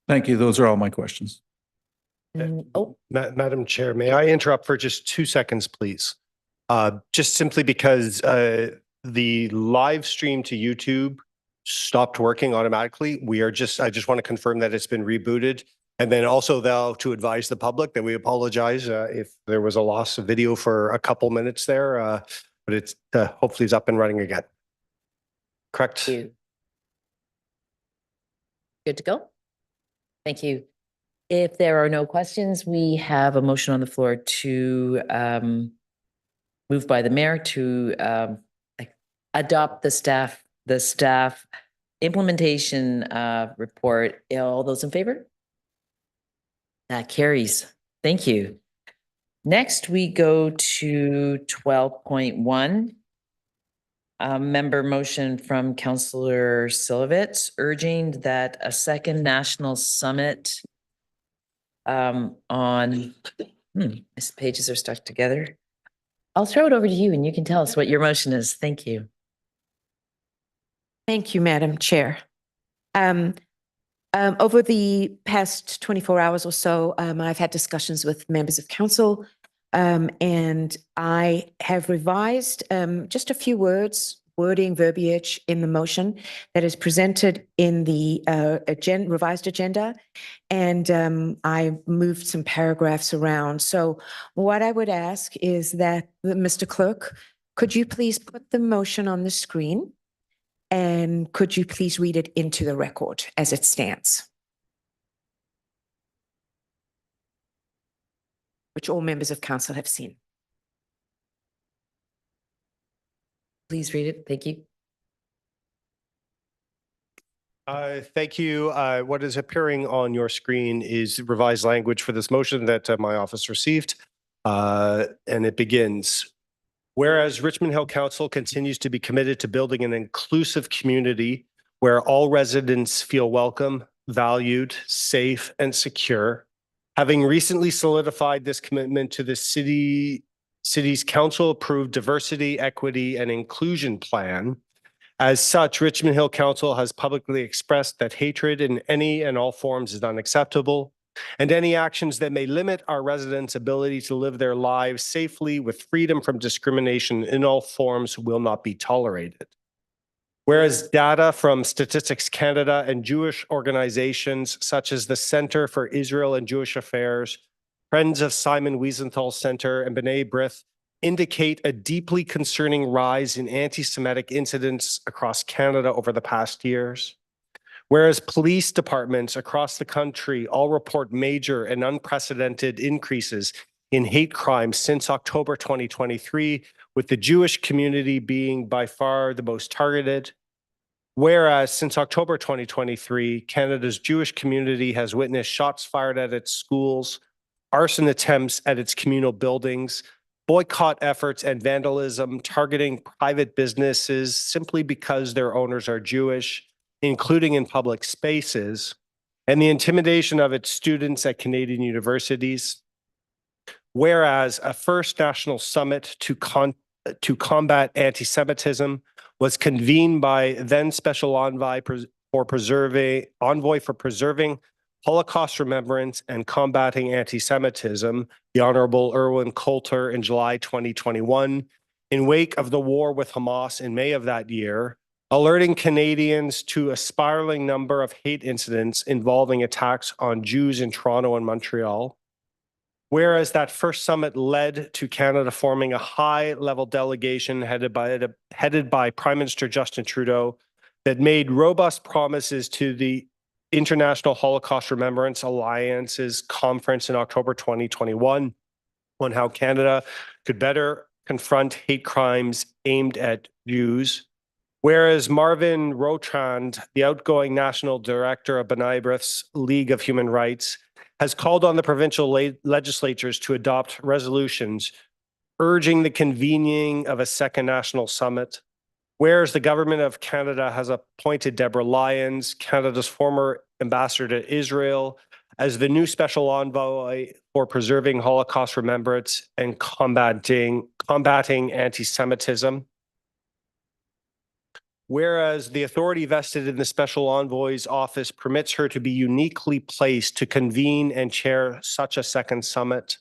Thank you. Those are all my questions. Madam Chair, may I interrupt for just 2 seconds, please? Just simply because the live stream to YouTube stopped working automatically. I just want to confirm that it's been rebooted. And then also to advise the public that we apologize if there was a loss of video for a couple minutes there, but it's hopefully it's up and running again. Correct? Good to go. Thank you. If there are no questions, we have a motion on the floor to moved by the mayor to adopt the staff implementation report. All those in favor? That carries. Thank you. Next, we go to 12.1. Member motion from Councillor Silovitz urging that a second national summit these pages are stuck together. I'll throw it over to you and you can tell us what your motion is. Thank you. Thank you, Madam Chair. Over the past 24 hours or so, I've had discussions with members of council, and I have revised just a few wording, verbiage in the motion that is presented in the revised agenda, and I moved some paragraphs around. So what I would ask is that, Mr. Clerk, could you please put the motion on the screen? And could you please read it into the record as it stands? Which all members of council have seen. Please read it. Thank you. Thank you. What is appearing on your screen is revised language for this motion that my office received. And it begins. Whereas Richmond Hill Council continues to be committed to building an inclusive community where all residents feel welcome, valued, safe, and secure, having recently solidified this commitment to the city's council-approved diversity, equity, and inclusion plan. As such, Richmond Hill Council has publicly expressed that hatred in any and all forms is unacceptable, and any actions that may limit our residents' ability to live their lives safely with freedom from discrimination in all forms will not be tolerated. Whereas data from Statistics Canada and Jewish organizations such as the Center for Israel and Jewish Affairs, Friends of Simon Wiesenthal Center, and B'nai B'rith indicate a deeply concerning rise in anti-Semitic incidents across Canada over the past years. Whereas police departments across the country all report major and unprecedented increases in hate crimes since October 2023, with the Jewish community being by far the most targeted. Whereas since October 2023, Canada's Jewish community has witnessed shots fired at its schools, arson attempts at its communal buildings, boycott efforts and vandalism targeting private businesses simply because their owners are Jewish, including in public spaces, and the intimidation of its students at Canadian universities. Whereas a first national summit to combat anti-Semitism was convened by then Special Envoy for preserving Holocaust remembrance and combating anti-Semitism, the Honorable Erwin Coulter, in July 2021, in wake of the war with Hamas in May of that year, alerting Canadians to a spiraling number of hate incidents involving attacks on Jews in Toronto and Montreal. Whereas that first summit led to Canada forming a high-level delegation headed by Prime Minister Justin Trudeau that made robust promises to the International Holocaust Remembrance Alliance's conference in October 2021 on how Canada could better confront hate crimes aimed at Jews. Whereas Marvin Rotrand, the outgoing national director of B'nai B'rith's League of Human Rights, has called on the provincial legislatures to adopt resolutions urging the convening of a second national summit. Whereas the government of Canada has appointed Deborah Lyons, Canada's former ambassador to Israel, as the new special envoy for preserving Holocaust remembrance and combating anti-Semitism. Whereas the authority vested in the special envoy's office permits her to be uniquely placed to convene and chair such a second summit.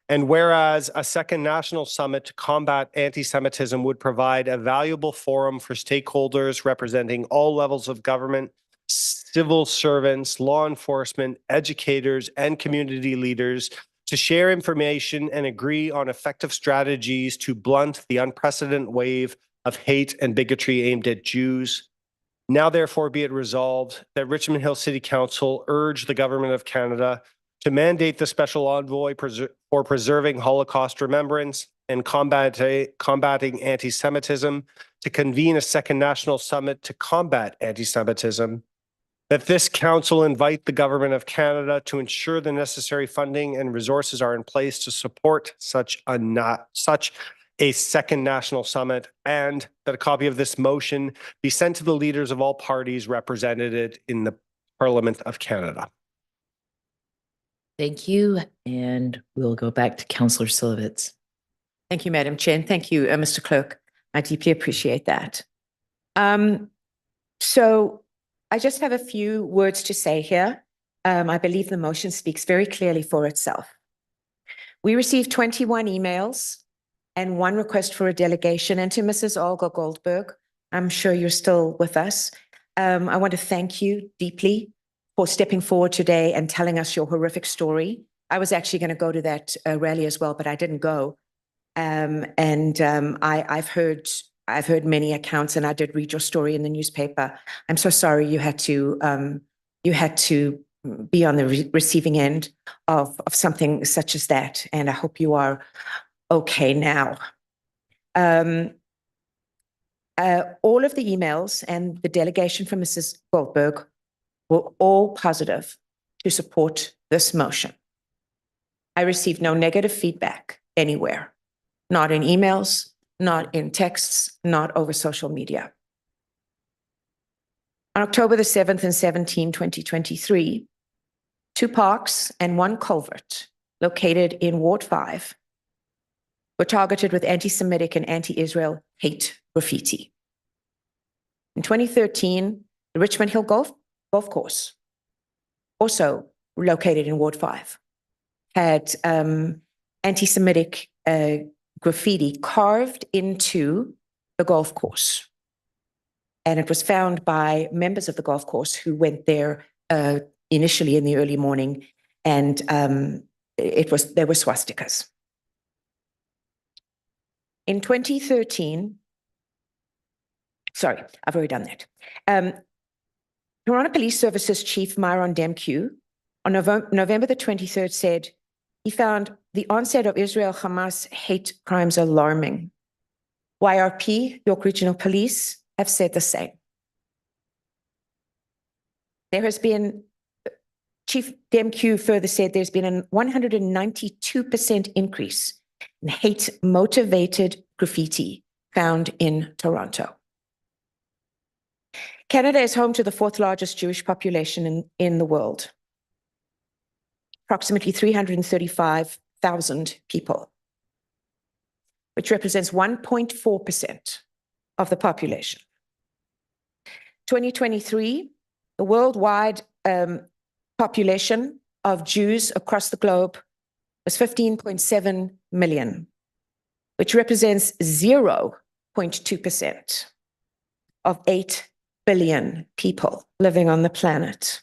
And whereas a second national summit to combat anti-Semitism would provide a valuable forum for stakeholders representing all levels of government, civil servants, law enforcement, educators, and community leaders to share information and agree on effective strategies to blunt the unprecedented wave of hate and bigotry aimed at Jews. Now, therefore, be it resolved that Richmond Hill City Council urge the Government of Canada to mandate the special envoy for preserving Holocaust remembrance and combating anti-Semitism to convene a second national summit to combat anti-Semitism, that this council invite the Government of Canada to ensure the necessary funding and resources are in place to support such a second national summit, and that a copy of this motion be sent to the leaders of all parties represented in the Parliament of Canada. Thank you. And we'll go back to Councillor Silovitz. Thank you, Madam Chair, and thank you, Mr. Clerk. I deeply appreciate that. So I just have a few words to say here. I believe the motion speaks very clearly for itself. We received 21 emails and one request for a delegation. And to Mrs. Olga Goldberg, I'm sure you're still with us. I want to thank you deeply for stepping forward today and telling us your horrific story. I was actually going to go to that rally as well, but I didn't go. I've heard many accounts, and I did read your story in the newspaper. I'm so sorry you had to be on the receiving end of something such as that, and I hope you are okay now. All of the emails and the delegation from Mrs. Goldberg were all positive to support this motion. I received no negative feedback anywhere, not in emails, not in texts, not over social media. On October the 7th and 17, 2023, 2 parks and 1 culvert located in Ward 5 were targeted with anti-Semitic and anti-Israel hate graffiti. In 2013, the Richmond Hill Golf Course, also located in Ward 5, had anti-Semitic graffiti carved into the golf course. And it was found by members of the golf course who went there initially in the early morning, and there were swastikas. In 2013, sorry, I've already done that. Toronto Police Services Chief Myron Demkew on November the 23rd said he found the onset of Israel-Hamas hate crimes alarming. YRP, York Regional Police, have said the same. There has been, Chief Demkew further said there's been a 192% increase in hate-motivated graffiti found in Toronto. Canada is home to the 4th largest Jewish population in the world, approximately 335,000 people, which represents 1.4% of the population. 2023, the worldwide population of Jews across the globe was 15.7 million, which represents 0.2% of 8 billion people living on the planet.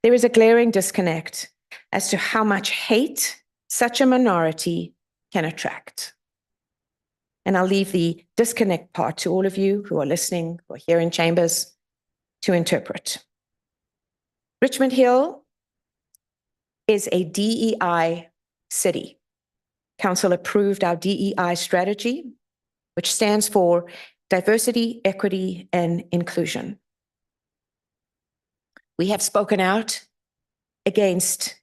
There is a glaring disconnect as to how much hate such a minority can attract. And I'll leave the disconnect part to all of you who are listening, who are here in chambers, to interpret. Richmond Hill is a DEI city. Council approved our DEI strategy, which stands for diversity, equity, and inclusion. We have spoken out against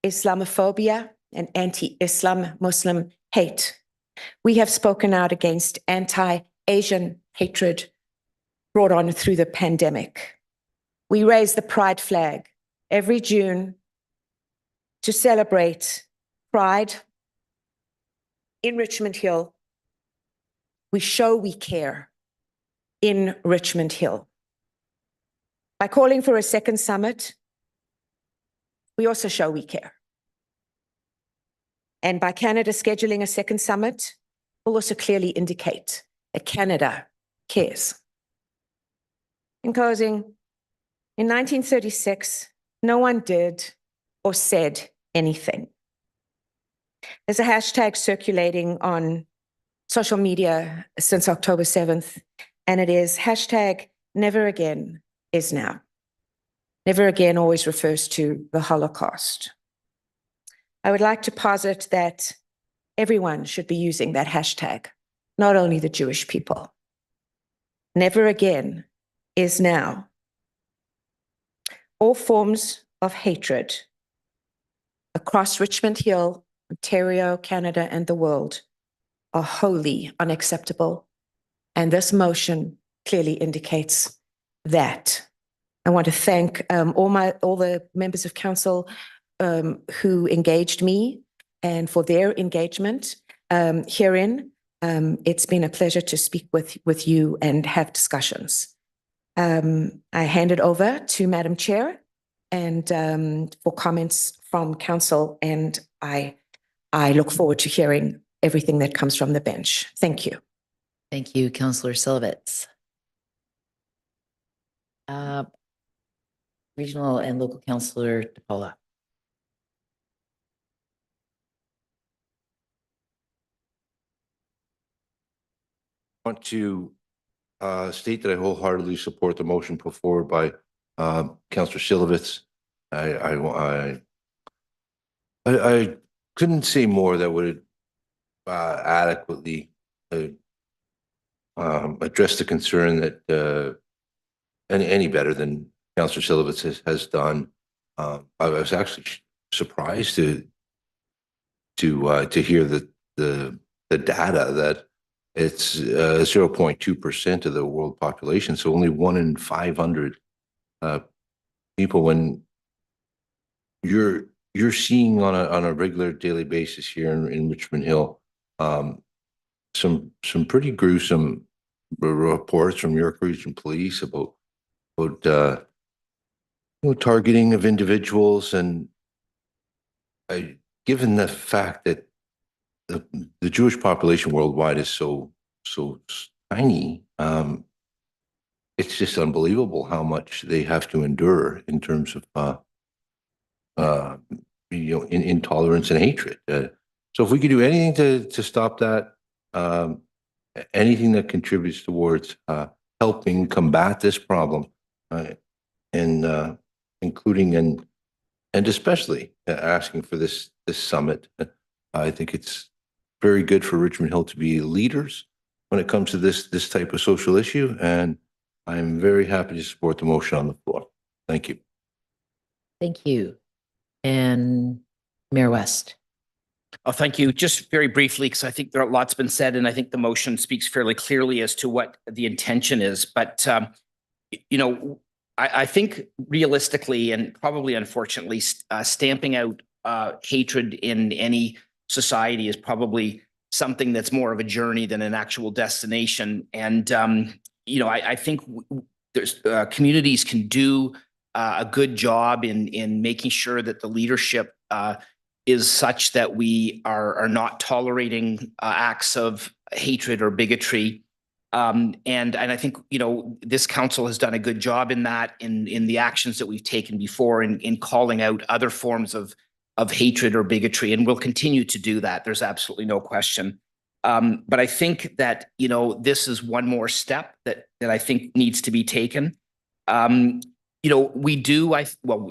Islamophobia and anti-Islam Muslim hate. We have spoken out against anti-Asian hatred brought on through the pandemic. We raise the pride flag every June to celebrate pride in Richmond Hill. We show we care in Richmond Hill. By calling for a second summit, we also show we care. And by Canada scheduling a second summit, we'll also clearly indicate that Canada cares. In closing, in 1936, no one did or said anything. There's a hashtag circulating on social media since October 7th, and it is hashtag never again is now. Never again always refers to the Holocaust. I would like to posit that everyone should be using that hashtag, not only the Jewish people. Never again is now. All forms of hatred across Richmond Hill, Ontario, Canada, and the world are wholly unacceptable. And this motion clearly indicates that. I want to thank all the members of council who engaged me and for their engagement herein. It's been a pleasure to speak with you and have discussions. I hand it over to Madam Chair and for comments from council, and I look forward to hearing everything that comes from the bench. Thank you. Thank you, Councillor Silovitz. Regional and local councillor DePaula. I want to state that I wholeheartedly support the motion put forward by Councillor Silovitz. I couldn't say more that would adequately address the concern that any better than Councillor Silovitz has done. I was actually surprised to hear the data that it's 0.2% of the world population, so only 1 in 500 people. When you're seeing on a regular daily basis here in Richmond Hill some pretty gruesome reports from York Region Police about targeting of individuals, and given the fact that the Jewish population worldwide is so tiny, it's just unbelievable how much they have to endure in terms of intolerance and hatred. So if we could do anything to stop that, anything that contributes towards helping combat this problem, and including and especially asking for this summit, I think it's very good for Richmond Hill to be leaders when it comes to this type of social issue, and I'm very happy to support the motion on the floor. Thank you. Thank you. And Mayor West. Oh, thank you. Just very briefly, because I think there are lots been said, and I think the motion speaks fairly clearly as to what the intention is. But I think realistically and probably unfortunately, stamping out hatred in any society is probably something that's more of a journey than an actual destination. And I think there's communities can do a good job in making sure that the leadership is such that we are not tolerating acts of hatred or bigotry. And I think, this council has done a good job in that, in the actions that we've taken before in calling out other forms of hatred or bigotry, and we'll continue to do that. There's absolutely no question. But I think that, this is one more step that I think needs to be taken. We do,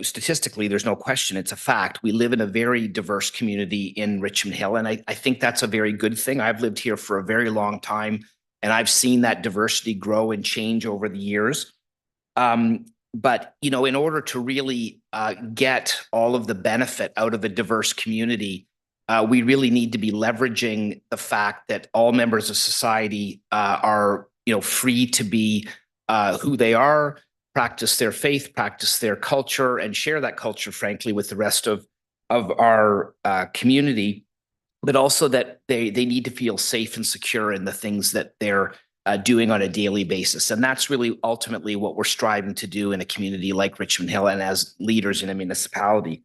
statistically, there's no question, it's a fact. We live in a very diverse community in Richmond Hill, and I think that's a very good thing. I've lived here for a very long time, and I've seen that diversity grow and change over the years. But, in order to really get all of the benefit out of a diverse community, we really need to be leveraging the fact that all members of society are, free to be who they are, practice their faith, practice their culture, and share that culture, frankly, with the rest of our community, but also that they need to feel safe and secure in the things that they're doing on a daily basis. And that's really ultimately what we're striving to do in a community like Richmond Hill and as leaders in a municipality.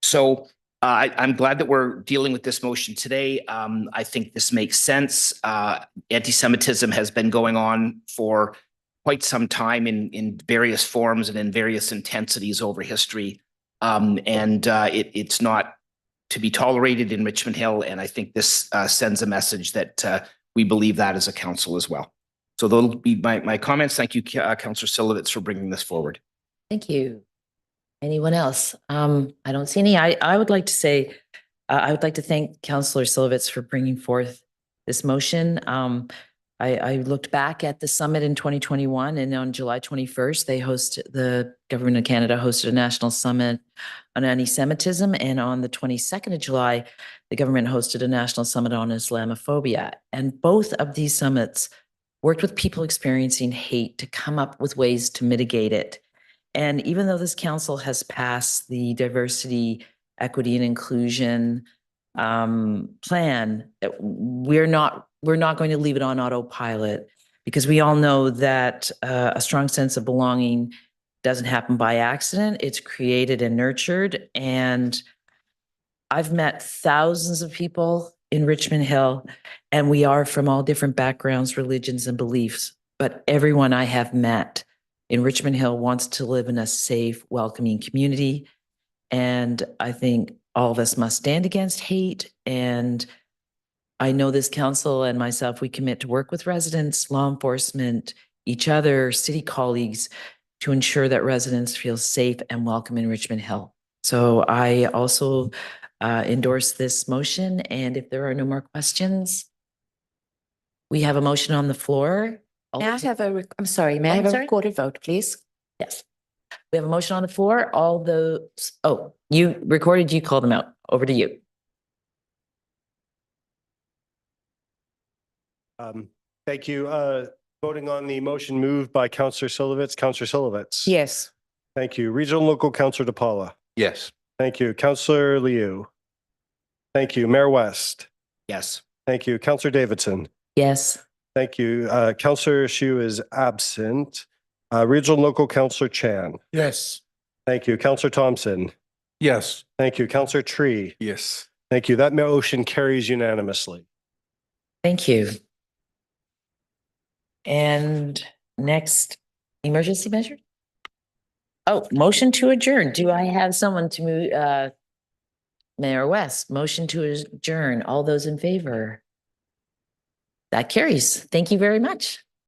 So I'm glad that we're dealing with this motion today. I think this makes sense. Anti-Semitism has been going on for quite some time in various forms and in various intensities over history. It's not to be tolerated in Richmond Hill. And I think this sends a message that we believe that as a council as well. So those will be my comments. Thank you, Councillor Silovitz, for bringing this forward. Thank you. Anyone else? I don't see any. I would like to say, I would like to thank Councillor Silovitz for bringing forth this motion. I looked back at the summit in 2021, and on July 21st, the Government of Canada hosted a national summit on anti-Semitism. And on the 22nd of July, the government hosted a national summit on Islamophobia. And both of these summits worked with people experiencing hate to come up with ways to mitigate it. And even though this council has passed the diversity, equity, and inclusion plan, we're not going to leave it on autopilot, because we all know that a strong sense of belonging doesn't happen by accident. It's created and nurtured. And I've met thousands of people in Richmond Hill, and we are from all different backgrounds, religions, and beliefs. But everyone I have met in Richmond Hill wants to live in a safe, welcoming community. And I think all of us must stand against hate. And I know this council and myself, we commit to work with residents, law enforcement, each other, city colleagues, to ensure that residents feel safe and welcome in Richmond Hill. So I also endorse this motion. And if there are no more questions, we have a motion on the floor. May I have a, I'm sorry, may I Oh, have a sorry. recorded vote, please? Yes. We have a motion on the floor. All those, oh, you recorded, you called them out. Over to you. Thank you. Voting on the motion moved by Councillor Silovitz. Councillor Silovitz. Yes. Thank you. Regional Local Councillor DePaula. Yes. Thank you. Councillor Liu. Thank you. Mayor West. Yes. Thank you. Councillor Davidson. Yes. Thank you. Councillor Shu is absent. Regional Local Councillor Chan. Yes. Thank you. Councillor Thompson. Yes. Thank you. Councillor Tree. Yes. Thank you. That motion carries unanimously. Thank you. And next, emergency measure? Oh, motion to adjourn. Do I have someone to move? Mayor West, motion to adjourn. All those in favor? That carries. Thank you very much.